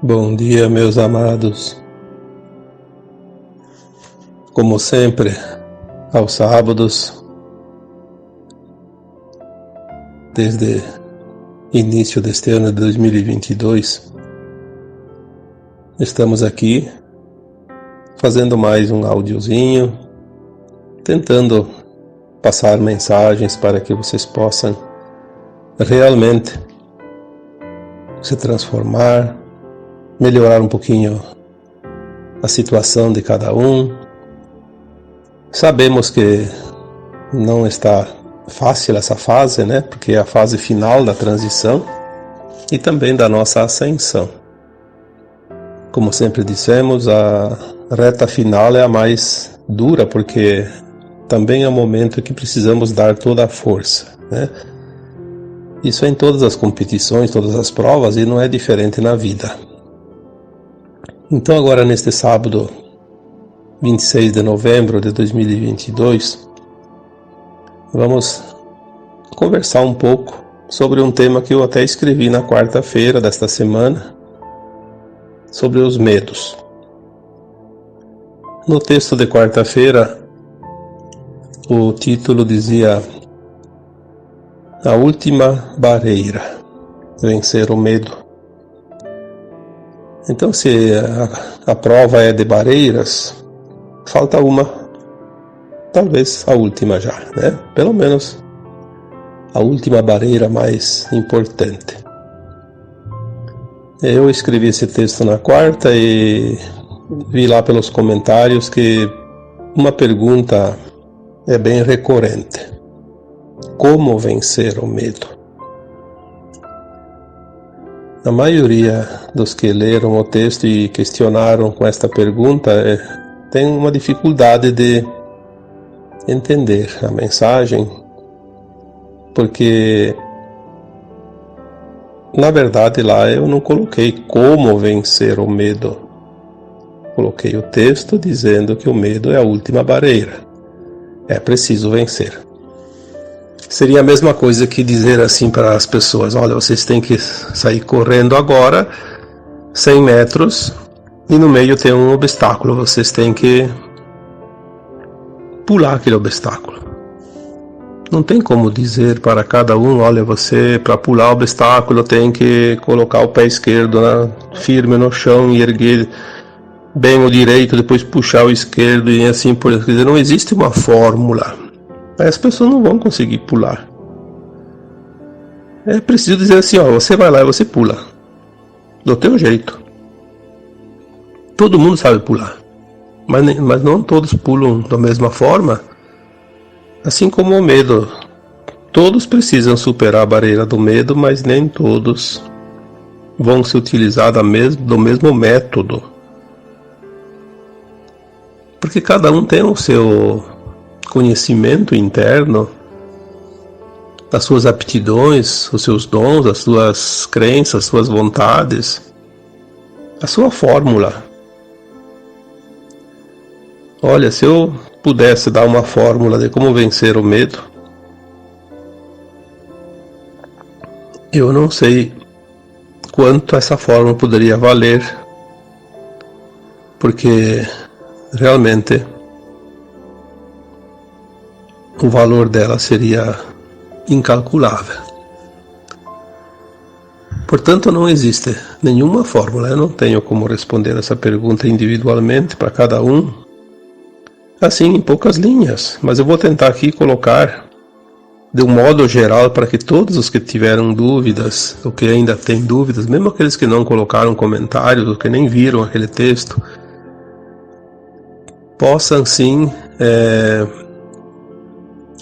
Bom dia, meus amados. Como sempre, aos sábados, desde início deste ano de 2022, estamos aqui fazendo mais um áudiozinho, tentando passar mensagens para que vocês possam realmente se transformar, melhorar um pouquinho a situação de cada um. Sabemos que não está fácil essa fase, né? Porque é a fase final da transição e também da nossa ascensão. Como sempre dissemos, a reta final é a mais dura, porque também é o momento que precisamos dar toda a força, né? Isso é em todas as competições, todas as provas, e não é diferente na vida. Então agora neste sábado, 26 de novembro de 2022, vamos conversar um pouco sobre um tema que eu até escrevi na quarta-feira desta semana, sobre os medos. No texto de quarta-feira, o título dizia: A última barreira, vencer o medo. Então, se a prova é de barreiras, falta uma, talvez a última já, né? Pelo menos a última barreira mais importante. Eu escrevi esse texto na quarta e vi lá pelos comentários que uma pergunta é bem recorrente: como vencer o medo? A maioria dos que leram o texto e questionaram com esta pergunta tem uma dificuldade de entender a mensagem, porque na verdade lá eu não coloquei como vencer o medo. Coloquei o texto dizendo que o medo é a última barreira. É preciso vencer. Seria a mesma coisa que dizer assim para as pessoas: olha, vocês têm que sair correndo agora 100 metros e no meio tem um obstáculo, vocês têm que pular aquele obstáculo. Não tem como dizer para cada um: olha, você para pular o obstáculo tem que colocar o pé esquerdo firme no chão e erguer bem o direito, depois puxar o esquerdo e assim por diante. Quer dizer, não existe uma fórmula. Aí as pessoas não vão conseguir pular. É preciso dizer assim: ó, você vai lá e você pula do teu jeito. Todo mundo sabe pular, mas não todos pulam da mesma forma. Assim como o medo, todos precisam superar a barreira do medo, mas nem todos vão se utilizar do mesmo método, porque cada um tem o seu conhecimento interno, as suas aptidões, os seus dons, as suas crenças, as suas vontades, a sua fórmula. Olha, se eu pudesse dar uma fórmula de como vencer o medo, eu não sei quanto essa fórmula poderia valer, porque realmente o valor dela seria incalculável. Portanto, não existe nenhuma fórmula. Eu não tenho como responder essa pergunta individualmente para cada um, assim em poucas linhas, mas eu vou tentar aqui colocar de um modo geral para que todos os que tiveram dúvidas, ou que ainda têm dúvidas, mesmo aqueles que não colocaram comentários, ou que nem viram aquele texto, possam sim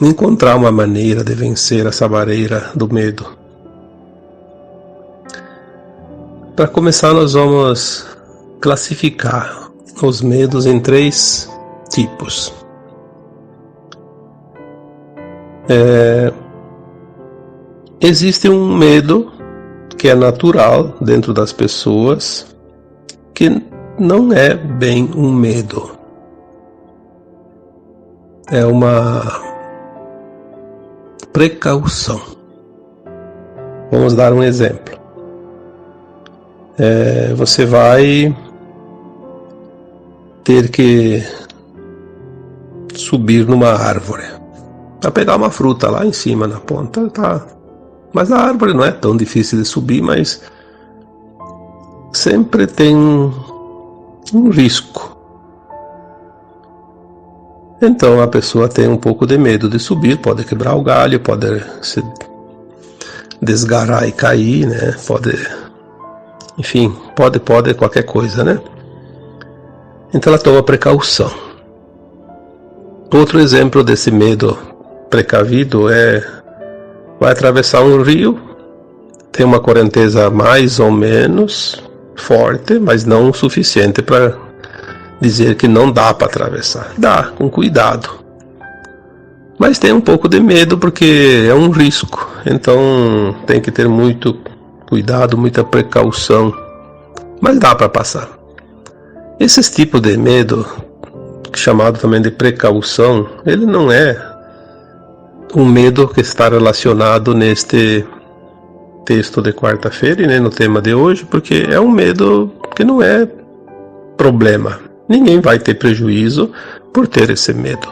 encontrar uma maneira de vencer essa barreira do medo. Para começar, nós vamos classificar os medos em 3 tipos. Existe um medo que é natural dentro das pessoas, que não é bem um medo. É uma precaução. Vamos dar um exemplo. você vai ter que subir numa árvore para pegar uma fruta lá em cima na ponta, tá? Mas a árvore não é tão difícil de subir, mas sempre tem um risco. Então a pessoa tem um pouco de medo de subir, pode quebrar o galho, pode se desgarrar e cair, né? Enfim, pode qualquer coisa, né? Então ela toma precaução. Outro exemplo desse medo precavido vai atravessar um rio, tem uma correnteza mais ou menos forte, mas não o suficiente para dizer que não dá para atravessar. Dá, com cuidado. Mas tem um pouco de medo porque é um risco, então tem que ter muito cuidado, muita precaução, mas dá para passar. Esses tipos de medo, chamado também de precaução, ele não é um medo que está relacionado neste texto de quarta-feira e nem no tema de hoje, porque é um medo que não é problema. Ninguém vai ter prejuízo por ter esse medo.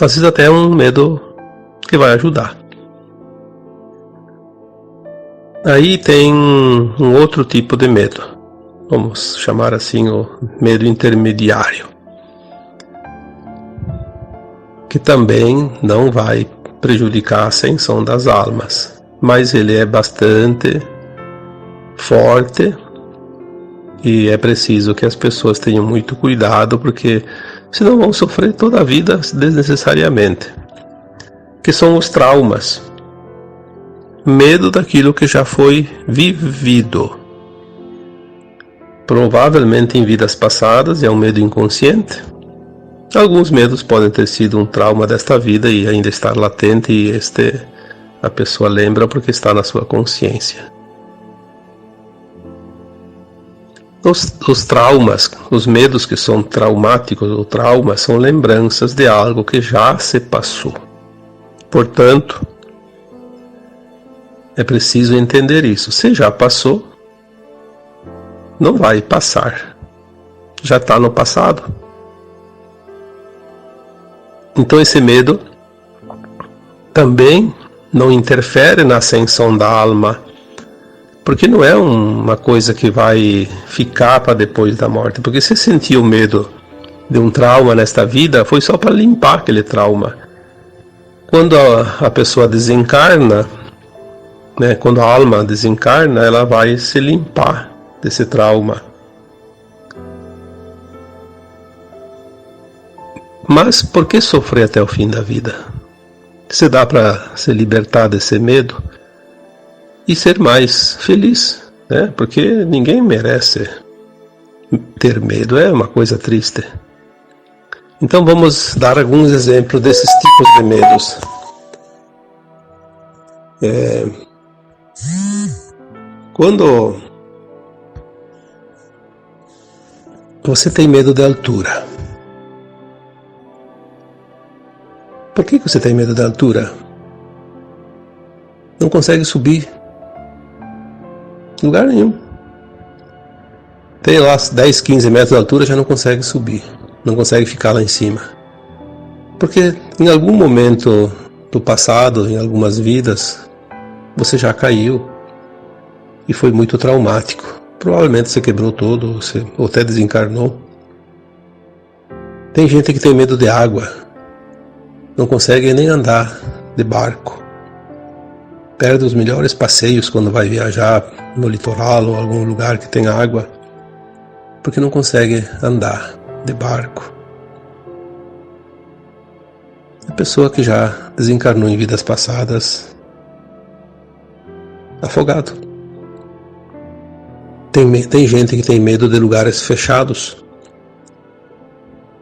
Às vezes até é um medo que vai ajudar. Aí tem um outro tipo de medo, vamos chamar assim o medo intermediário, que também não vai prejudicar a ascensão das almas, mas ele é bastante forte e é preciso que as pessoas tenham muito cuidado, porque senão vão sofrer toda a vida desnecessariamente, que são os traumas. Medo daquilo que já foi vivido, provavelmente em vidas passadas, é um medo inconsciente. Alguns medos podem ter sido um trauma desta vida e ainda estar latente, e a pessoa lembra porque está na sua consciência. Os traumas, os medos que são traumáticos ou traumas, são lembranças de algo que já se passou. Portanto, é preciso entender isso. Se já passou, não vai passar. Já está no passado. Então esse medo também não interfere na ascensão da alma, porque não é uma coisa que vai ficar para depois da morte. Porque se sentiu medo de um trauma nesta vida, foi só para limpar aquele trauma. Quando a pessoa desencarna, né, quando a alma desencarna, ela vai se limpar desse trauma. Mas por que sofrer até o fim da vida? Se dá para se libertar desse medo e ser mais feliz, né? Porque ninguém merece ter medo, é uma coisa triste. Então vamos dar alguns exemplos desses tipos de medos. Quando você tem medo de altura. Por que você tem medo da altura? Não consegue subir em lugar nenhum. Tem lá 10, 15 metros de altura, já não consegue subir. Não consegue ficar lá em cima. Porque em algum momento do passado, em algumas vidas, você já caiu e foi muito traumático. Provavelmente você quebrou todo, ou até desencarnou. Tem gente que tem medo de água. Não consegue nem andar de barco. Perde os melhores passeios quando vai viajar no litoral ou algum lugar que tem água, porque não consegue andar de barco. A pessoa que já desencarnou em vidas passadas, afogado. Tem gente que tem medo de lugares fechados.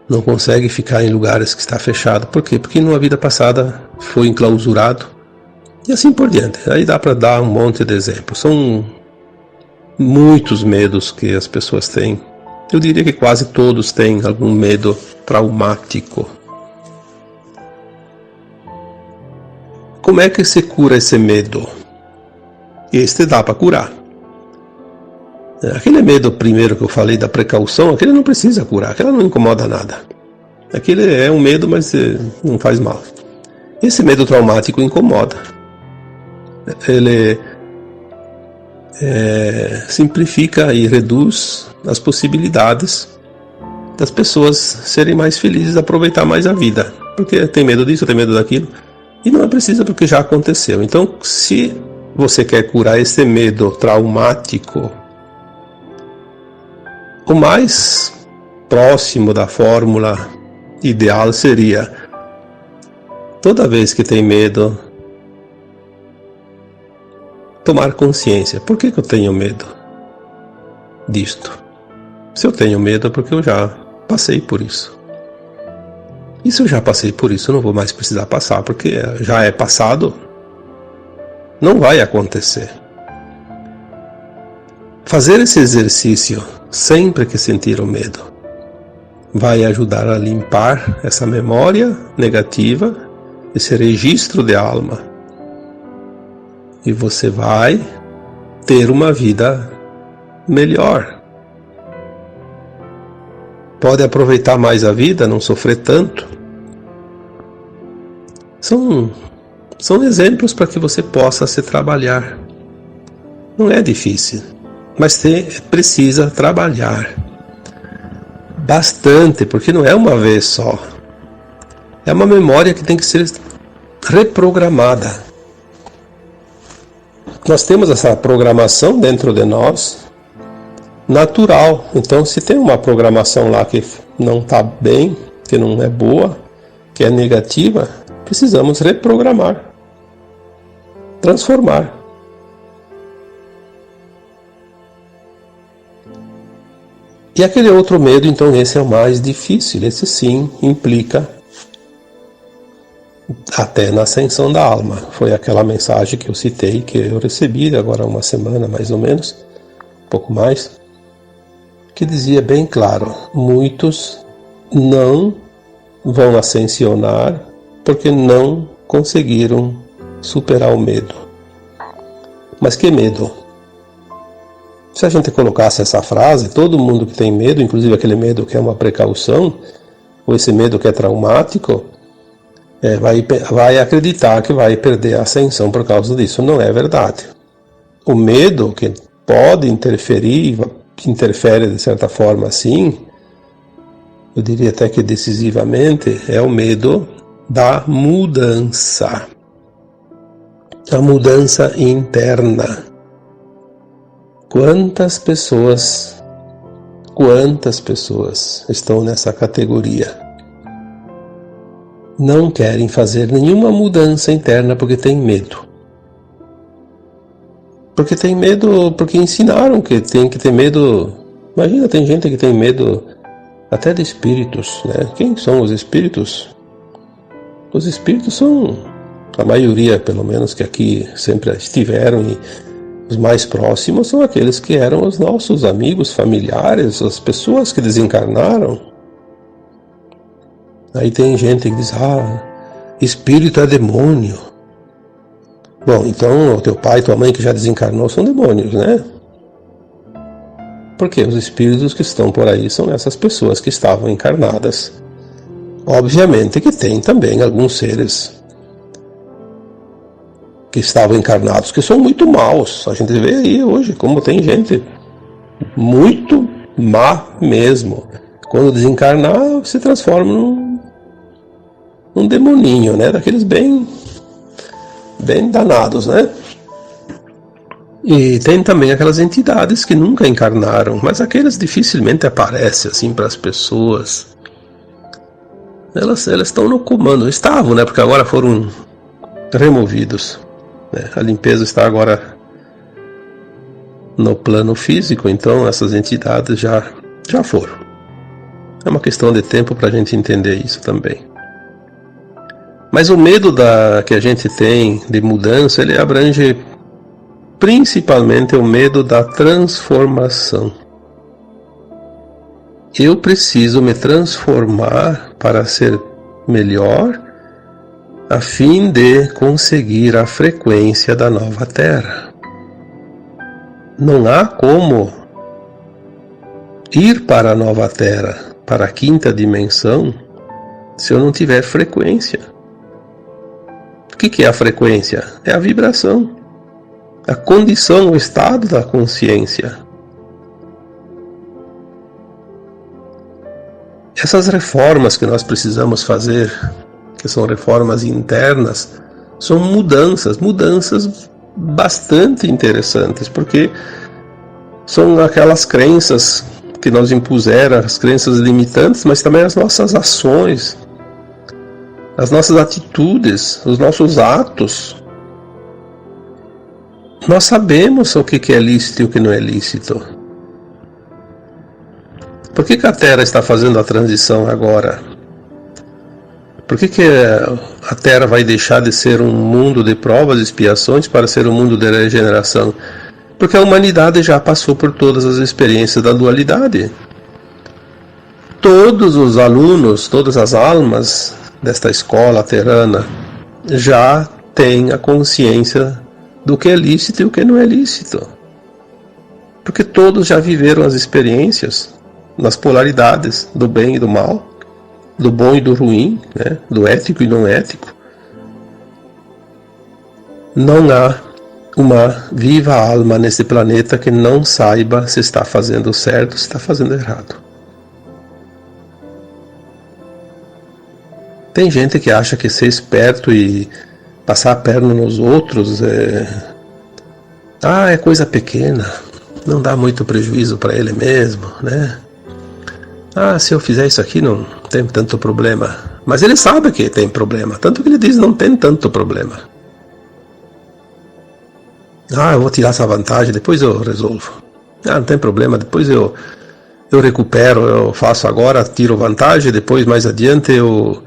Não consegue ficar em lugares que está fechado. Por quê? Porque numa vida passada foi enclausurado. E assim por diante. Aí dá para dar um monte de exemplos. São muitos medos que as pessoas têm. Eu diria que quase todos têm algum medo traumático. Como é que se cura esse medo? Este dá para curar. Aquele medo primeiro que eu falei da precaução, aquele não precisa curar, aquele não incomoda nada. Aquele é um medo, mas não faz mal. Esse medo traumático incomoda. Ele simplifica e reduz as possibilidades das pessoas serem mais felizes, aproveitar mais a vida. Porque tem medo disso, tem medo daquilo. E não é preciso, porque já aconteceu. Então, se você quer curar esse medo traumático, o mais próximo da fórmula ideal seria: toda vez que tem medo, tomar consciência. Por que eu tenho medo disto? Se eu tenho medo é porque eu já passei por isso. E se eu já passei por isso, eu não vou mais precisar passar, porque já é passado, não vai acontecer. Fazer esse exercício sempre que sentir o medo vai ajudar a limpar essa memória negativa, esse registro de alma. E você vai ter uma vida melhor. Pode aproveitar mais a vida, não sofrer tanto. São exemplos para que você possa se trabalhar. Não é difícil, mas precisa trabalhar bastante, porque não é uma vez só. É uma memória que tem que ser reprogramada. Nós temos essa programação dentro de nós, natural. Então, se tem uma programação lá que não está bem, que não é boa, que é negativa, precisamos reprogramar, transformar. E aquele outro medo, então, esse é o mais difícil. Esse sim implica até na ascensão da alma. Foi aquela mensagem que eu citei, que eu recebi agora há uma semana mais ou menos, um pouco mais, que dizia bem claro: muitos não vão ascensionar porque não conseguiram superar o medo. Mas que medo? Se a gente colocasse essa frase, todo mundo que tem medo, inclusive aquele medo que é uma precaução, ou esse medo que é traumático, vai acreditar que vai perder a ascensão por causa disso. Não é verdade. O medo que pode interferir, que interfere de certa forma sim, eu diria até que decisivamente, é o medo da mudança. A mudança interna. Quantas pessoas estão nessa categoria? Não querem fazer nenhuma mudança interna porque tem medo. Porque tem medo, porque ensinaram que tem que ter medo. Imagina, tem gente que tem medo até de espíritos, né? Quem são os espíritos? Os espíritos são, a maioria, pelo menos, que aqui sempre estiveram, e os mais próximos são aqueles que eram os nossos amigos, familiares, as pessoas que desencarnaram. Aí tem gente que diz: espírito é demônio. Bom, então o teu pai e tua mãe que já desencarnou são demônios, né? Porque os espíritos que estão por aí são essas pessoas que estavam encarnadas. Obviamente que tem também alguns seres que estavam encarnados que são muito maus. A gente vê aí hoje como tem gente muito má mesmo. Quando desencarnar, se transforma num demoninho, né? Daqueles bem danados, né? E tem também aquelas entidades que nunca encarnaram, mas aquelas dificilmente aparecem assim para as pessoas. Elas estão no comando, estavam, né? Porque agora foram removidos, né? A limpeza está agora no plano físico, então essas entidades já foram. É uma questão de tempo para a gente entender isso também. Mas o medo que a gente tem de mudança, ele abrange principalmente o medo da transformação. Eu preciso me transformar para ser melhor, a fim de conseguir a frequência da nova Terra. Não há como ir para a nova Terra, para a quinta dimensão, se eu não tiver frequência. O que é a frequência? É a vibração, a condição, o estado da consciência. Essas reformas que nós precisamos fazer, que são reformas internas, são mudanças bastante interessantes, porque são aquelas crenças que nos impuseram, as crenças limitantes, mas também as nossas ações, as nossas atitudes, os nossos atos. Nós sabemos o que é lícito e o que não é lícito. Por que a Terra está fazendo a transição agora? Por que a Terra vai deixar de ser um mundo de provas e expiações para ser um mundo de regeneração? Porque a humanidade já passou por todas as experiências da dualidade. Todos os alunos, todas as almas desta escola terrana já têm a consciência do que é lícito e o que não é lícito. Porque todos já viveram as experiências nas polaridades do bem e do mal, do bom e do ruim, né? Do ético e não ético. Não há uma viva alma nesse planeta que não saiba se está fazendo certo ou se está fazendo errado. Tem gente que acha que ser esperto e passar a perna nos outros é coisa pequena, não dá muito prejuízo para ele mesmo, né? Se eu fizer isso aqui não tem tanto problema. Mas ele sabe que tem problema, tanto que ele diz não tem tanto problema. Eu vou tirar essa vantagem, depois eu resolvo. Não tem problema, depois eu recupero, eu faço agora, tiro vantagem, depois mais adiante eu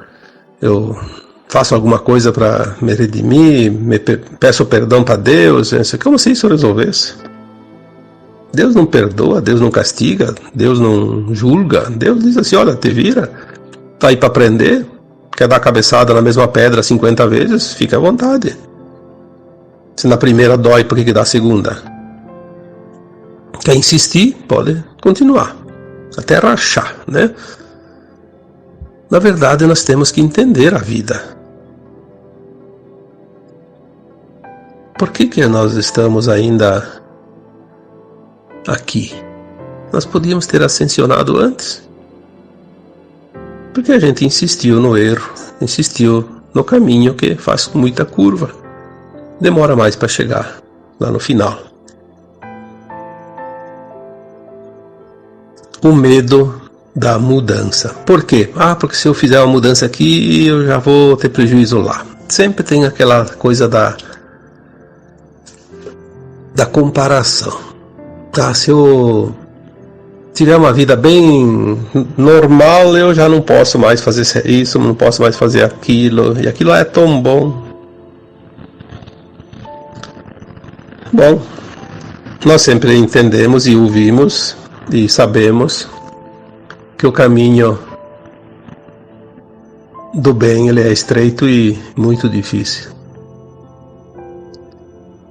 faço alguma coisa para me redimir, peço perdão para Deus, como se isso resolvesse. Deus não perdoa, Deus não castiga, Deus não julga. Deus diz assim, olha, te vira, tá aí para aprender, quer dar cabeçada na mesma pedra 50 vezes, fica à vontade. Se na primeira dói, por que dá a segunda? Quer insistir, pode continuar, até rachar, né? Na verdade, nós temos que entender a vida. Por que nós estamos ainda aqui? Nós podíamos ter ascensionado antes. Porque a gente insistiu no erro, insistiu no caminho que faz muita curva. Demora mais para chegar lá no final. O medo da mudança. Por quê? Porque se eu fizer uma mudança aqui, eu já vou ter prejuízo lá. Sempre tem aquela coisa da comparação. Se eu tiver uma vida bem normal, eu já não posso mais fazer isso, não posso mais fazer aquilo, e aquilo é tão bom. Bom, nós sempre entendemos e ouvimos e sabemos que o caminho do bem ele é estreito e muito difícil.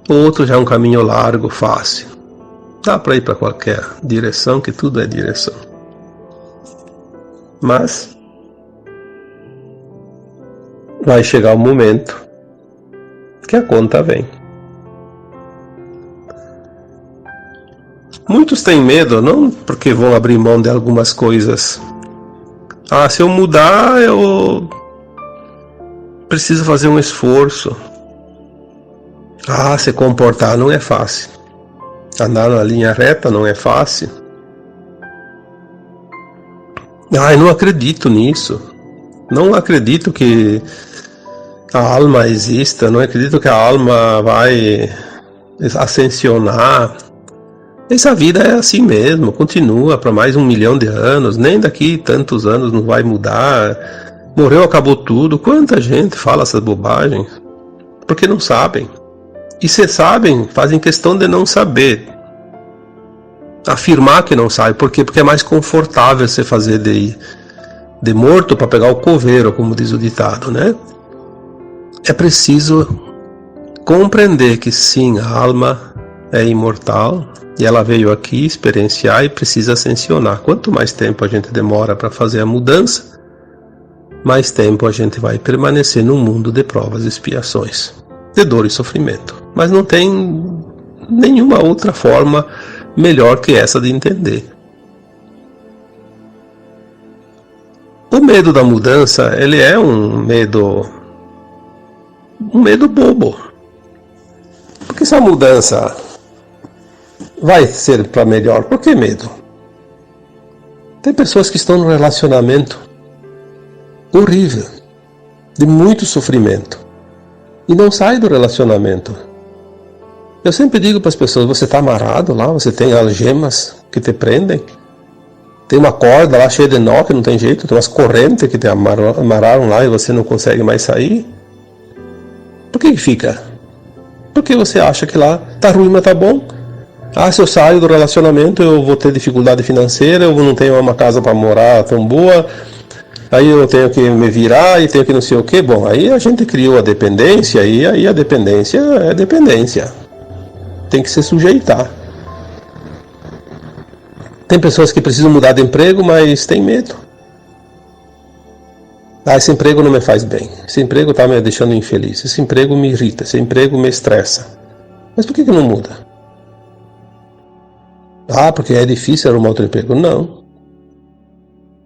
O outro já é um caminho largo, fácil. Dá para ir para qualquer direção, que tudo é direção. Mas vai chegar o momento que a conta vem. Muitos têm medo, não porque vão abrir mão de algumas coisas. Se eu mudar, eu preciso fazer um esforço. Se comportar não é fácil. Andar na linha reta não é fácil. Eu não acredito nisso. Não acredito que a alma exista. Não acredito que a alma vai ascensionar. Essa vida é assim mesmo, continua para mais 1 milhão de anos, nem daqui tantos anos não vai mudar. Morreu, acabou tudo. Quanta gente fala essas bobagens? Porque não sabem. E se sabem, fazem questão de não saber. Afirmar que não sabe. Por quê? Porque é mais confortável você fazer de morto para pegar o coveiro, como diz o ditado, né? É preciso compreender que sim, a alma é imortal e ela veio aqui experienciar e precisa ascensionar. Quanto mais tempo a gente demora para fazer a mudança, mais tempo a gente vai permanecer num mundo de provas e expiações, de dor e sofrimento. Mas não tem nenhuma outra forma melhor que essa de entender. O medo da mudança, ele é um medo bobo. Porque se a mudança vai ser para melhor, por que medo? Tem pessoas que estão num relacionamento horrível, de muito sofrimento, e não saem do relacionamento. Eu sempre digo para as pessoas, você está amarrado lá, você tem algemas que te prendem, tem uma corda lá cheia de nó que não tem jeito, tem umas correntes que te amarraram lá e você não consegue mais sair. Por que fica? Porque você acha que lá tá ruim, mas tá bom. Ah, se eu saio do relacionamento eu vou ter dificuldade financeira, eu não tenho uma casa para morar tão boa, aí eu tenho que me virar e tenho que não sei o que. Bom, aí a gente criou a dependência e aí a dependência é dependência. Tem que se sujeitar. Tem pessoas que precisam mudar de emprego, mas tem medo. Ah, esse emprego não me faz bem. Esse emprego está me deixando infeliz. Esse emprego me irrita. Esse emprego me estressa. Mas por que não muda? Ah, porque é difícil arrumar outro emprego. Não.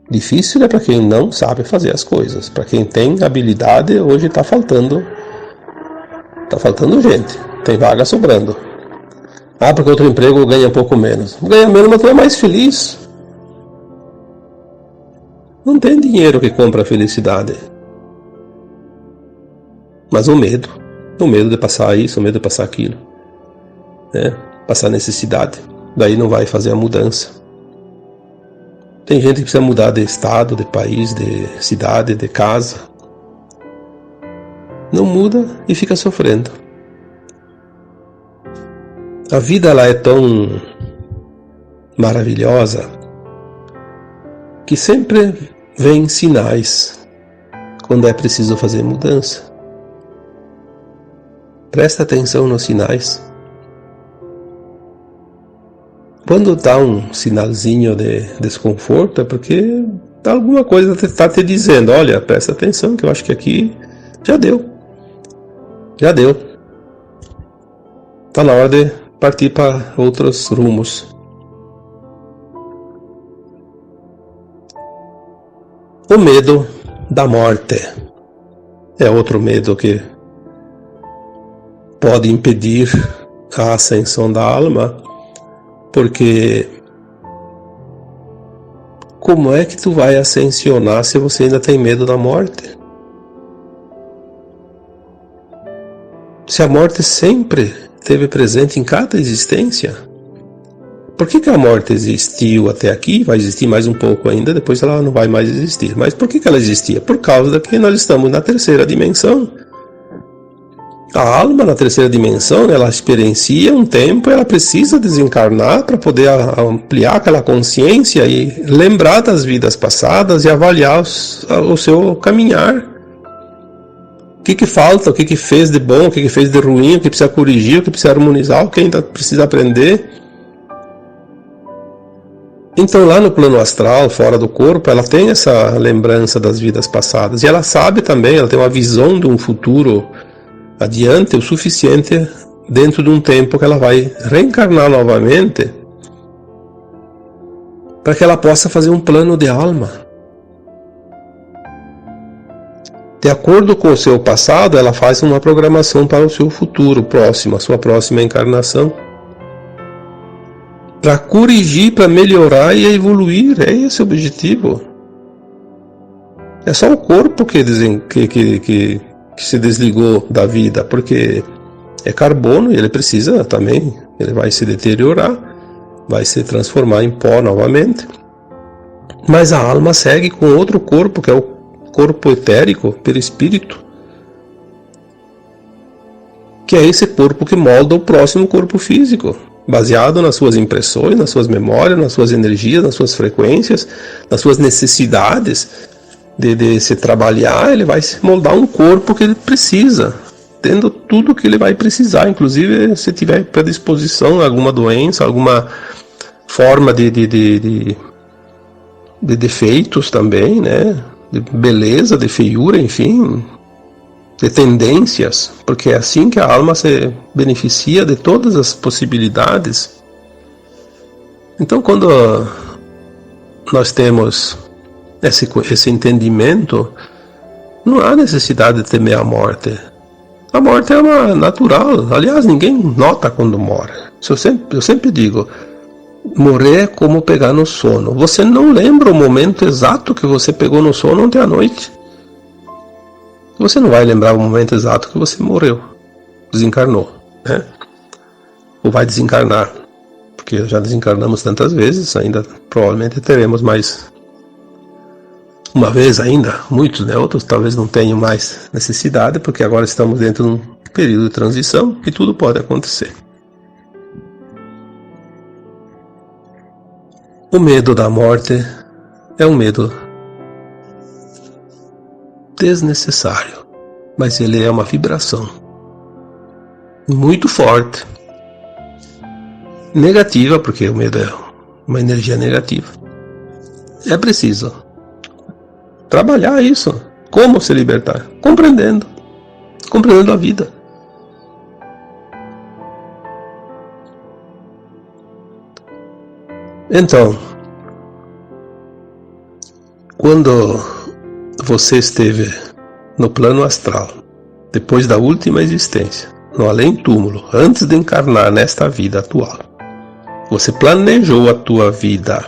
Difícil é para quem não sabe fazer as coisas. Para quem tem habilidade, hoje está faltando. Está faltando gente. Tem vaga sobrando. Ah, porque outro emprego ganha um pouco menos. Ganha menos, mas tu é mais feliz. Não tem dinheiro que compra a felicidade. Mas o medo de passar isso, o medo de passar aquilo, né? Passar necessidade. Daí não vai fazer a mudança. Tem gente que precisa mudar de estado, de país, de cidade, de casa. Não muda e fica sofrendo. A vida ela é tão maravilhosa que sempre vem sinais quando é preciso fazer mudança. Presta atenção nos sinais. Quando dá um sinalzinho de desconforto é porque alguma coisa está te dizendo, olha, presta atenção que eu acho que aqui já deu. Está na hora de partir para outros rumos. O medo da morte é outro medo que pode impedir a ascensão da alma, porque como é que tu vai ascensionar se você ainda tem medo da morte? Se a morte sempre esteve presente em cada existência, por que a morte existiu até aqui? Vai existir mais um pouco ainda, depois ela não vai mais existir. Mas por que ela existia? Por causa que nós estamos na terceira dimensão. A alma na terceira dimensão, ela experiencia um tempo, ela precisa desencarnar para poder ampliar aquela consciência e lembrar das vidas passadas e avaliar o seu caminhar. O que falta, o que fez de bom, o que fez de ruim, o que precisa corrigir, o que precisa harmonizar, o que ainda precisa aprender. Então lá no plano astral, fora do corpo, ela tem essa lembrança das vidas passadas. E ela sabe também, ela tem uma visão de um futuro adiante o suficiente dentro de um tempo que ela vai reencarnar novamente para que ela possa fazer um plano de alma. De acordo com o seu passado, ela faz uma programação para o seu futuro próximo, a sua próxima encarnação. Para corrigir, para melhorar e evoluir, é esse o objetivo. É só o corpo que se desligou da vida, porque é carbono e ele precisa também, ele vai se deteriorar, vai se transformar em pó novamente. Mas a alma segue com outro corpo, que é o corpo etérico, perispírito, que é esse corpo que molda o próximo corpo físico, baseado nas suas impressões, nas suas memórias, nas suas energias, nas suas frequências, nas suas necessidades de se trabalhar. Ele vai moldar um corpo que ele precisa tendo tudo que ele vai precisar, inclusive se tiver predisposição a alguma doença, alguma forma de defeitos também, né? De beleza, de feiura, enfim, de tendências, porque é assim que a alma se beneficia de todas as possibilidades. Então, quando nós temos esse entendimento, não há necessidade de temer a morte. A morte é uma natural. Aliás, ninguém nota quando morre. Eu sempre digo, morrer é como pegar no sono. Você não lembra o momento exato que você pegou no sono ontem à noite. Você não vai lembrar o momento exato que você morreu, desencarnou, né? Ou vai desencarnar, porque já desencarnamos tantas vezes, ainda provavelmente teremos mais uma vez ainda, muitos, né? Outros talvez não tenham mais necessidade, porque agora estamos dentro de um período de transição e tudo pode acontecer. O medo da morte é um medo desnecessário, mas ele é uma vibração muito forte, negativa, porque o medo é uma energia negativa. É preciso trabalhar isso. Como se libertar? Compreendendo a vida. Então, quando você esteve no plano astral, depois da última existência, no além-túmulo, antes de encarnar nesta vida atual, você planejou a tua vida,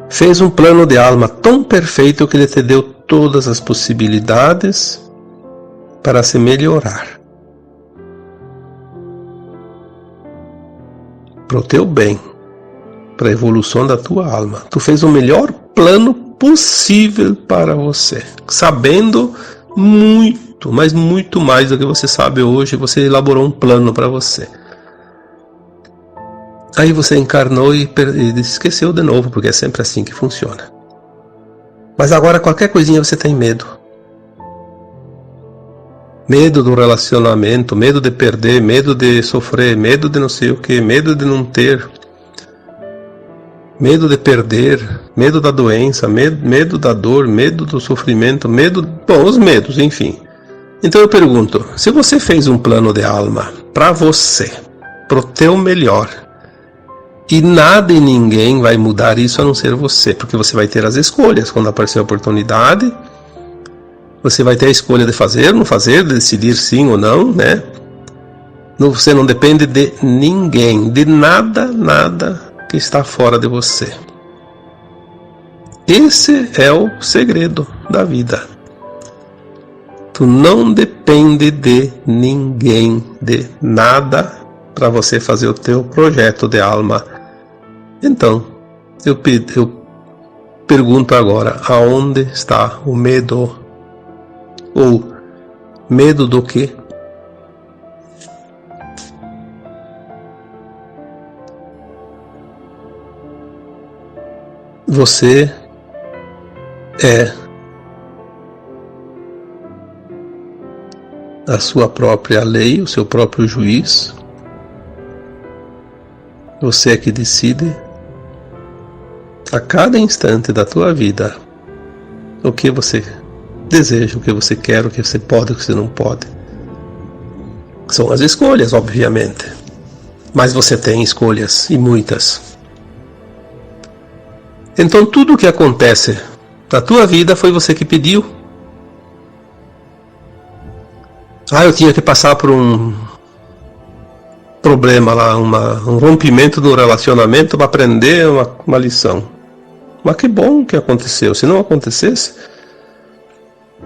fez um plano de alma tão perfeito que ele te deu todas as possibilidades para se melhorar, para o teu bem, para a evolução da tua alma. Tu fez o melhor plano possível para você, sabendo muito, mas muito mais do que você sabe hoje. Você elaborou um plano para você. Aí você encarnou e esqueceu de novo, porque é sempre assim que funciona. Mas agora qualquer coisinha você tem medo. Medo do relacionamento, medo de perder, medo de sofrer, medo de não sei o que, medo de não ter, medo de perder, medo da doença, medo da dor, medo do sofrimento, bom, os medos, enfim. Então eu pergunto, se você fez um plano de alma para você, pro teu melhor, e nada e ninguém vai mudar isso a não ser você, porque você vai ter as escolhas. Quando aparecer a oportunidade, você vai ter a escolha de fazer, não fazer, de decidir sim ou não, né? Você não depende de ninguém, de nada que está fora de você. Esse é o segredo da vida. Tu não depende de ninguém, de nada, para você fazer o teu projeto de alma. Então, eu pergunto agora, aonde está o medo? Ou medo do quê? Você é a sua própria lei, o seu próprio juiz. Você é que decide a cada instante da tua vida o que você deseja, o que você quer, o que você pode, o que você não pode. São as escolhas, obviamente. Mas você tem escolhas, e muitas. Então tudo o que acontece na tua vida foi você que pediu. Eu tinha que passar por um problema lá, um rompimento do relacionamento para aprender uma lição. Mas que bom que aconteceu. Se não acontecesse,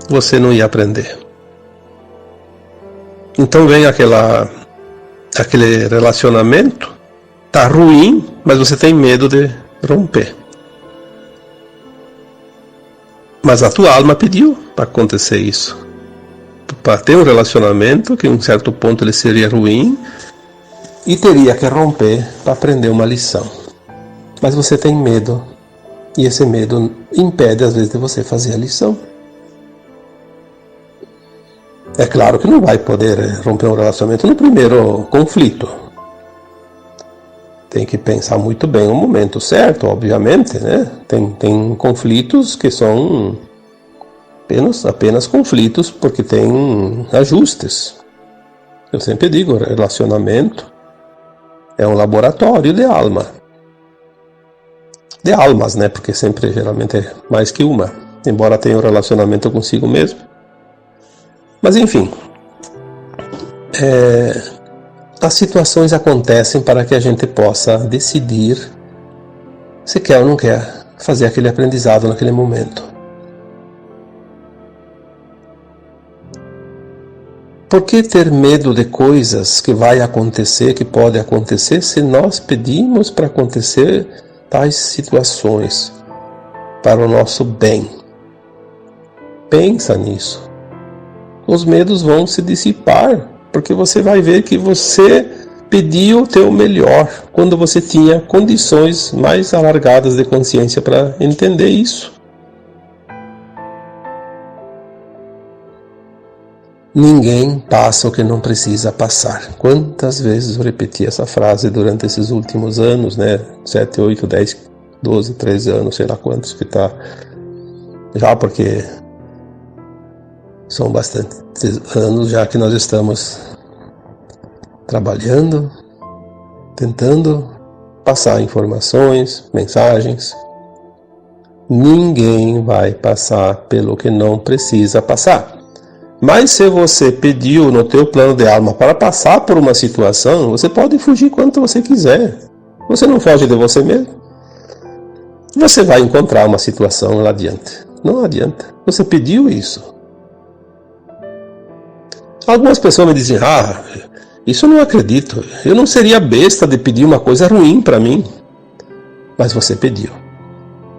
você não ia aprender. Então vem aquele relacionamento, tá ruim, mas você tem medo de romper. Mas a tua alma pediu para acontecer isso. Para ter um relacionamento que em um certo ponto ele seria ruim e teria que romper para aprender uma lição. Mas você tem medo. E esse medo impede às vezes de você fazer a lição. É claro que não vai poder romper um relacionamento no primeiro conflito. Tem que pensar muito bem o momento certo, obviamente, né? Tem conflitos que são apenas conflitos porque tem ajustes. Eu sempre digo, relacionamento é um laboratório de alma. De almas, né? Porque sempre, geralmente, é mais que uma. Embora tenha um relacionamento consigo mesmo. Mas, enfim. As situações acontecem para que a gente possa decidir se quer ou não quer fazer aquele aprendizado naquele momento. Por que ter medo de coisas que vai acontecer, que pode acontecer, se nós pedimos para acontecer tais situações para o nosso bem? Pensa nisso. Os medos vão se dissipar, porque você vai ver que você pediu o teu melhor quando você tinha condições mais alargadas de consciência para entender isso. Ninguém passa o que não precisa passar. Quantas vezes eu repeti essa frase durante esses últimos anos, né? 7, 8, 10, 12, 13 anos, sei lá quantos que tá. Já porque são bastantes anos já que nós estamos trabalhando, tentando passar informações, mensagens. Ninguém vai passar pelo que não precisa passar. Mas se você pediu no teu plano de alma para passar por uma situação, você pode fugir quanto você quiser. Você não foge de você mesmo. Você vai encontrar uma situação lá adiante. Não adianta. Você pediu isso. Algumas pessoas me dizem, isso eu não acredito. Eu não seria besta de pedir uma coisa ruim para mim. Mas você pediu.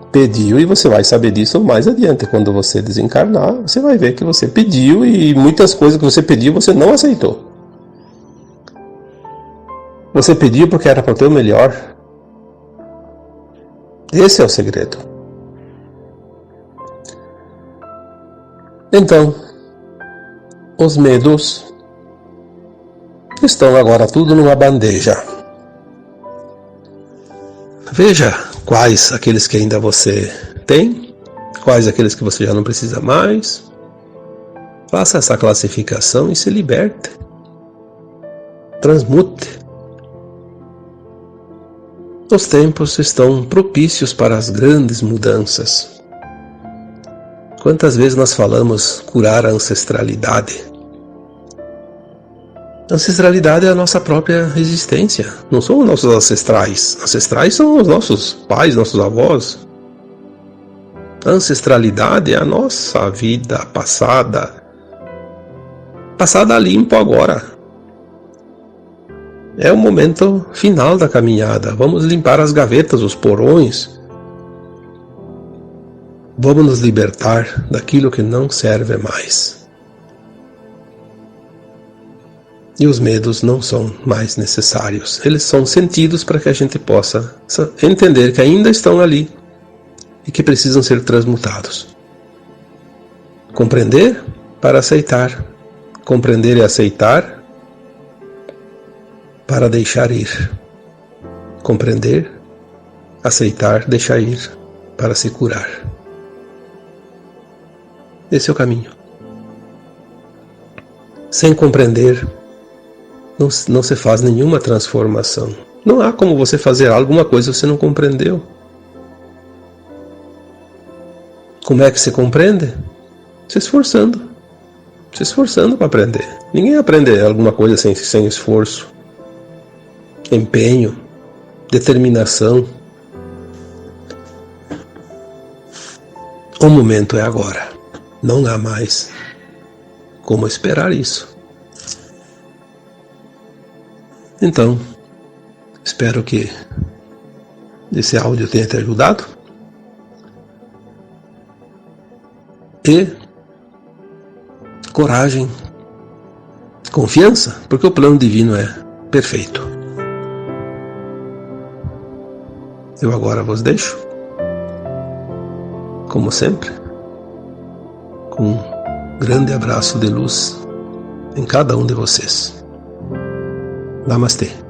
Pediu e você vai saber disso mais adiante. Quando você desencarnar, você vai ver que você pediu e muitas coisas que você pediu você não aceitou. Você pediu porque era para o teu melhor. Esse é o segredo. Então, os medos estão agora tudo numa bandeja. Veja quais aqueles que ainda você tem, quais aqueles que você já não precisa mais. Faça essa classificação e se liberte. Transmute. Os tempos estão propícios para as grandes mudanças. Quantas vezes nós falamos curar a ancestralidade? Ancestralidade é a nossa própria existência, não são os nossos ancestrais. Ancestrais são os nossos pais, nossos avós. Ancestralidade é a nossa vida passada. Passada a limpo agora. É o momento final da caminhada. Vamos limpar as gavetas, os porões. Vamos nos libertar daquilo que não serve mais. E os medos não são mais necessários. Eles são sentidos para que a gente possa entender que ainda estão ali e que precisam ser transmutados. Compreender para aceitar. Compreender e aceitar para deixar ir. Compreender, aceitar, deixar ir para se curar. Esse é o caminho. Sem compreender, não se faz nenhuma transformação. Não há como você fazer alguma coisa que você não compreendeu. Como é que se compreende? Se esforçando. Se esforçando para aprender. Ninguém aprende alguma coisa sem esforço, empenho, determinação. O momento é agora. Não há mais como esperar isso. Então, espero que esse áudio tenha te ajudado. E coragem, confiança, porque o plano divino é perfeito. Eu agora vos deixo, como sempre, com um grande abraço de luz em cada um de vocês. Namastê.